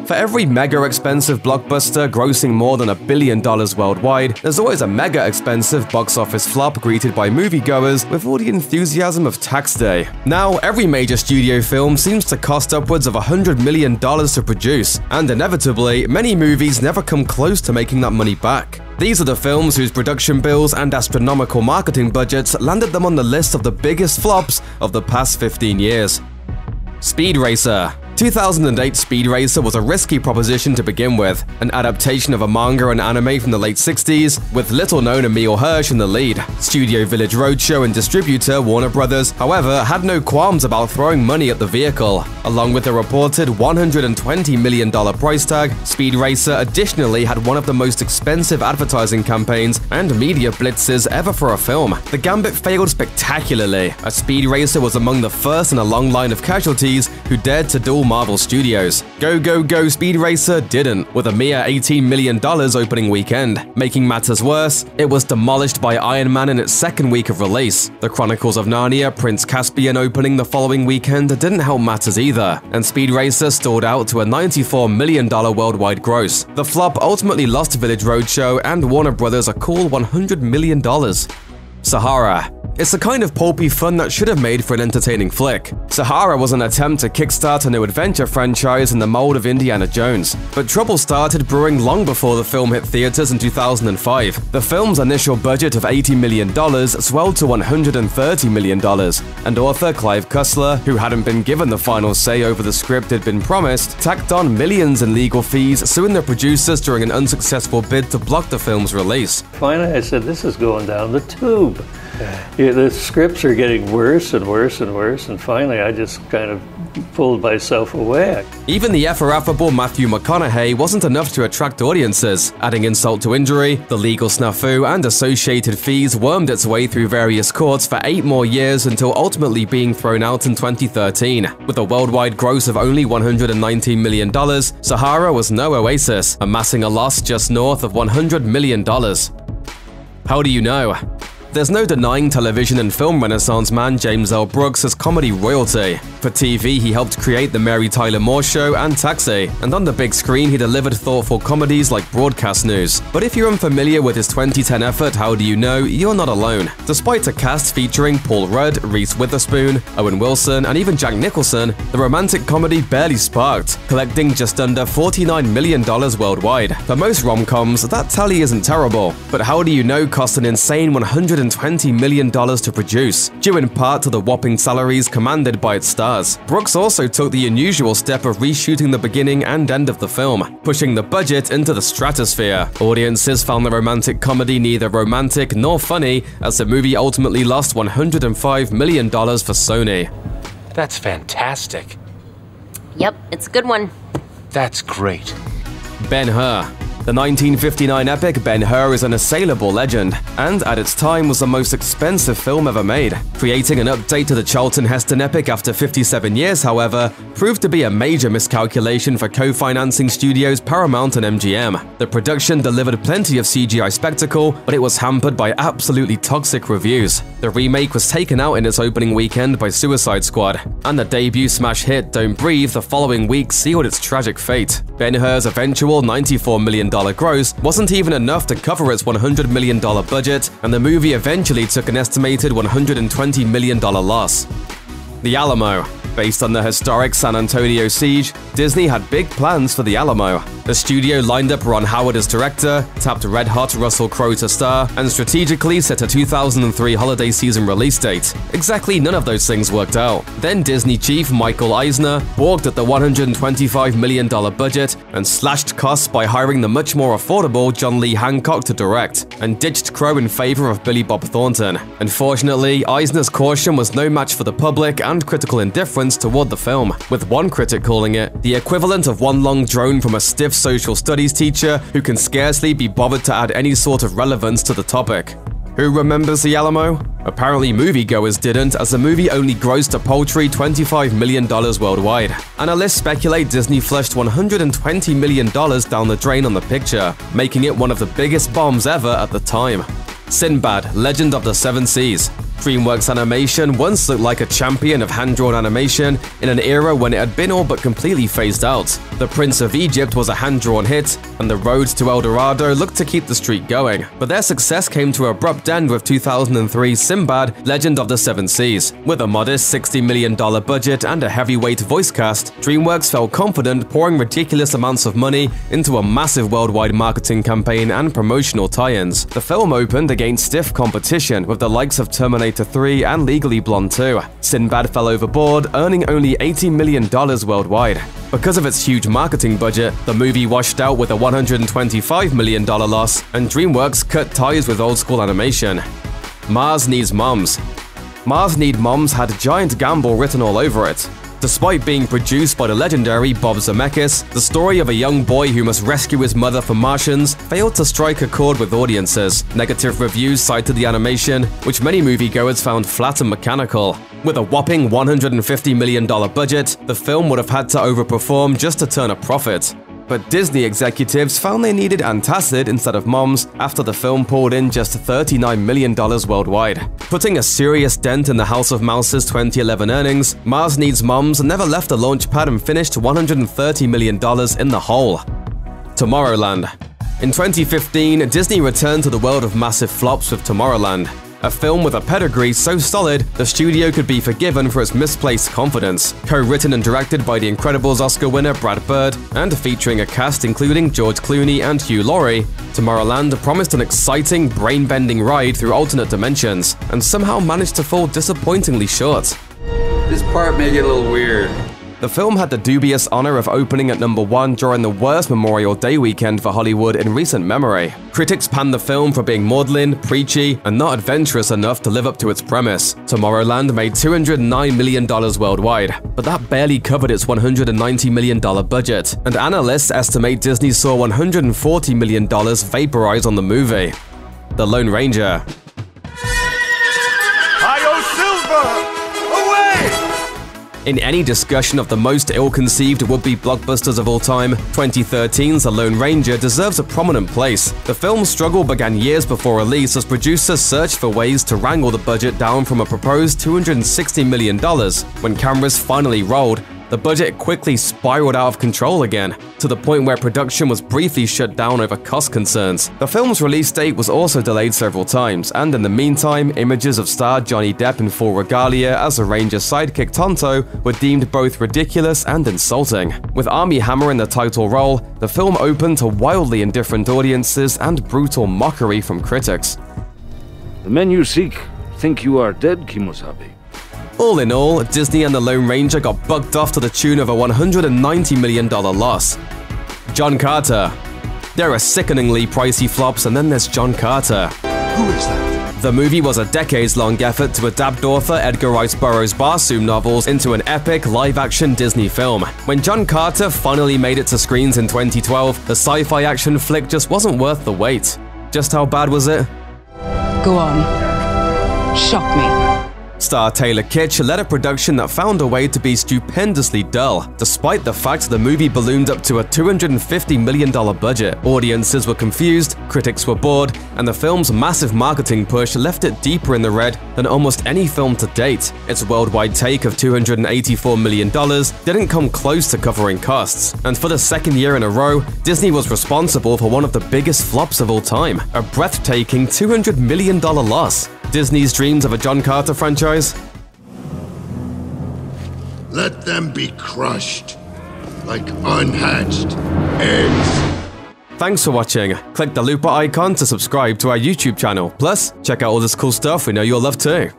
For every mega-expensive blockbuster grossing more than $1 billion worldwide, there's always a mega-expensive box office flop greeted by moviegoers with all the enthusiasm of tax day. Now, every major studio film seems to cost upwards of $100 million to produce, and inevitably, many movies never come close to making that money back. These are the films whose production bills and astronomical marketing budgets landed them on the list of the biggest flops of the past 15 years. Speed Racer. 2008 Speed Racer was a risky proposition to begin with, an adaptation of a manga and anime from the late 60s, with little-known Emile Hirsch in the lead. Studio Village Roadshow and distributor Warner Brothers, however, had no qualms about throwing money at the vehicle. Along with the reported $120 million price tag, Speed Racer additionally had one of the most expensive advertising campaigns and media blitzes ever for a film. The gambit failed spectacularly, as Speed Racer was among the first in a long line of casualties who dared to duel Marvel Studios. Go Go Go Speed Racer didn't, with a mere $18 million opening weekend. Making matters worse, it was demolished by Iron Man in its second week of release. The Chronicles of Narnia Prince Caspian opening the following weekend didn't help matters either, and Speed Racer stalled out to a $94 million worldwide gross. The flop ultimately lost Village Roadshow and Warner Brothers a cool $100 million. Sahara. It's the kind of pulpy fun that should have made for an entertaining flick. Sahara was an attempt to kickstart a new adventure franchise in the mold of Indiana Jones, but trouble started brewing long before the film hit theaters in 2005. The film's initial budget of $80 million swelled to $130 million, and author Clive Cussler, who hadn't been given the final say over the script he'd been promised, tacked on millions in legal fees, suing the producers during an unsuccessful bid to block the film's release. Finally, I said, this is going down the tube. The scripts are getting worse and worse and worse, and finally I just kind of pulled myself away. Even the ever-affable Matthew McConaughey wasn't enough to attract audiences. Adding insult to injury, the legal snafu and associated fees wormed its way through various courts for 8 more years until ultimately being thrown out in 2013. With a worldwide gross of only $119 million, Sahara was no oasis, amassing a loss just north of $100 million. How do you know? There's no denying television and film renaissance man James L. Brooks as comedy royalty. For TV, he helped create The Mary Tyler Moore Show and Taxi, and on the big screen he delivered thoughtful comedies like Broadcast News. But if you're unfamiliar with his 2010 effort How Do You Know, you're not alone. Despite a cast featuring Paul Rudd, Reese Witherspoon, Owen Wilson, and even Jack Nicholson, the romantic comedy barely sparked, collecting just under $49 million worldwide. For most rom-coms, that tally isn't terrible, but How Do You Know cost an insane $120 million to produce, due in part to the whopping salaries commanded by its stars. Brooks also took the unusual step of reshooting the beginning and end of the film, pushing the budget into the stratosphere. Audiences found the romantic comedy neither romantic nor funny, as the movie ultimately lost $105 million for Sony. That's fantastic. Yep, it's a good one. That's great. Ben-Hur. The 1959 epic Ben-Hur is an unassailable legend, and at its time was the most expensive film ever made. Creating an update to the Charlton Heston epic after 57 years, however, proved to be a major miscalculation for co-financing studios Paramount and MGM. The production delivered plenty of CGI spectacle, but it was hampered by absolutely toxic reviews. The remake was taken out in its opening weekend by Suicide Squad, and the debut smash hit Don't Breathe the following week sealed its tragic fate. Ben-Hur's eventual $94 million gross wasn't even enough to cover its $100 million budget, and the movie eventually took an estimated $120 million loss. The Alamo. Based on the historic San Antonio siege, Disney had big plans for The Alamo. The studio lined up Ron Howard as director, tapped red-hot Russell Crowe to star, and strategically set a 2003 holiday season release date. Exactly none of those things worked out. Then Disney chief Michael Eisner balked at the $125 million budget and slashed costs by hiring the much more affordable John Lee Hancock to direct, and ditched Crowe in favor of Billy Bob Thornton. Unfortunately, Eisner's caution was no match for the public and critical indifference toward the film, with one critic calling it the equivalent of one long drone from a stiff social studies teacher who can scarcely be bothered to add any sort of relevance to the topic. Who remembers The Alamo? Apparently moviegoers didn't, as the movie only grossed a paltry $25 million worldwide. Analysts speculate Disney flushed $120 million down the drain on the picture, making it one of the biggest bombs ever at the time. Sinbad, Legend of the Seven Seas. DreamWorks Animation once looked like a champion of hand-drawn animation in an era when it had been all but completely phased out. The Prince of Egypt was a hand-drawn hit, and The Road to El Dorado looked to keep the streak going. But their success came to an abrupt end with 2003's Sinbad, Legend of the Seven Seas. With a modest $60 million budget and a heavyweight voice cast, DreamWorks felt confident pouring ridiculous amounts of money into a massive worldwide marketing campaign and promotional tie-ins. The film opened against stiff competition with the likes of Terminator 3 and Legally Blonde 2. Sinbad fell overboard, earning only $80 million worldwide. Because of its huge marketing budget, the movie washed out with a $125 million loss, and DreamWorks cut ties with old-school animation. Mars Needs Moms. Mars Need Moms had Giant Gamble written all over it. Despite being produced by the legendary Bob Zemeckis, the story of a young boy who must rescue his mother from Martians failed to strike a chord with audiences. Negative reviews cited the animation, which many moviegoers found flat and mechanical. With a whopping $150 million budget, the film would have had to overperform just to turn a profit. But Disney executives found they needed Antacid instead of Moms after the film pulled in just $39 million worldwide. Putting a serious dent in the House of Mouse's 2011 earnings, Mars Needs Moms never left the launch pad and finished $130 million in the hole. Tomorrowland. In 2015, Disney returned to the world of massive flops with Tomorrowland. A film with a pedigree so solid, the studio could be forgiven for its misplaced confidence. Co-written and directed by The Incredibles Oscar winner Brad Bird, and featuring a cast including George Clooney and Hugh Laurie, Tomorrowland promised an exciting, brain-bending ride through alternate dimensions, and somehow managed to fall disappointingly short. This part may get a little weird. The film had the dubious honor of opening at #1 during the worst Memorial Day weekend for Hollywood in recent memory. Critics panned the film for being maudlin, preachy, and not adventurous enough to live up to its premise. Tomorrowland made $209 million worldwide, but that barely covered its $190 million budget, and analysts estimate Disney saw $140 million vaporize on the movie. The Lone Ranger. Hi-Yo Silver! Away! In any discussion of the most ill-conceived would-be blockbusters of all time, 2013's The Lone Ranger deserves a prominent place. The film's struggle began years before release as producers searched for ways to wrangle the budget down from a proposed $260 million. When cameras finally rolled, the budget quickly spiraled out of control again, to the point where production was briefly shut down over cost concerns. The film's release date was also delayed several times, and in the meantime, images of star Johnny Depp in full regalia as a Ranger's sidekick Tonto were deemed both ridiculous and insulting. With Armie Hammer in the title role, the film opened to wildly indifferent audiences and brutal mockery from critics. The men you seek think you are dead, Kimosabe. All in all, Disney and The Lone Ranger got bucked off to the tune of a $190 million loss. John Carter. There are sickeningly pricey flops, and then there's John Carter. Who is that? The movie was a decades-long effort to adapt author Edgar Rice Burroughs' Barsoom novels into an epic live-action Disney film. When John Carter finally made it to screens in 2012, the sci-fi action flick just wasn't worth the wait. Just how bad was it? Go on. Shock me. Star Taylor Kitsch led a production that found a way to be stupendously dull, despite the fact the movie ballooned up to a $250 million budget. Audiences were confused, critics were bored, and the film's massive marketing push left it deeper in the red than almost any film to date. Its worldwide take of $284 million didn't come close to covering costs, and for the second year in a row, Disney was responsible for one of the biggest flops of all time, a breathtaking $200 million loss. Disney's dreams of a John Carter franchise? Let them be crushed like unhatched eggs. Thanks for watching. Click the looper icon to subscribe to our YouTube channel. Plus, check out all this cool stuff we know you'll love too.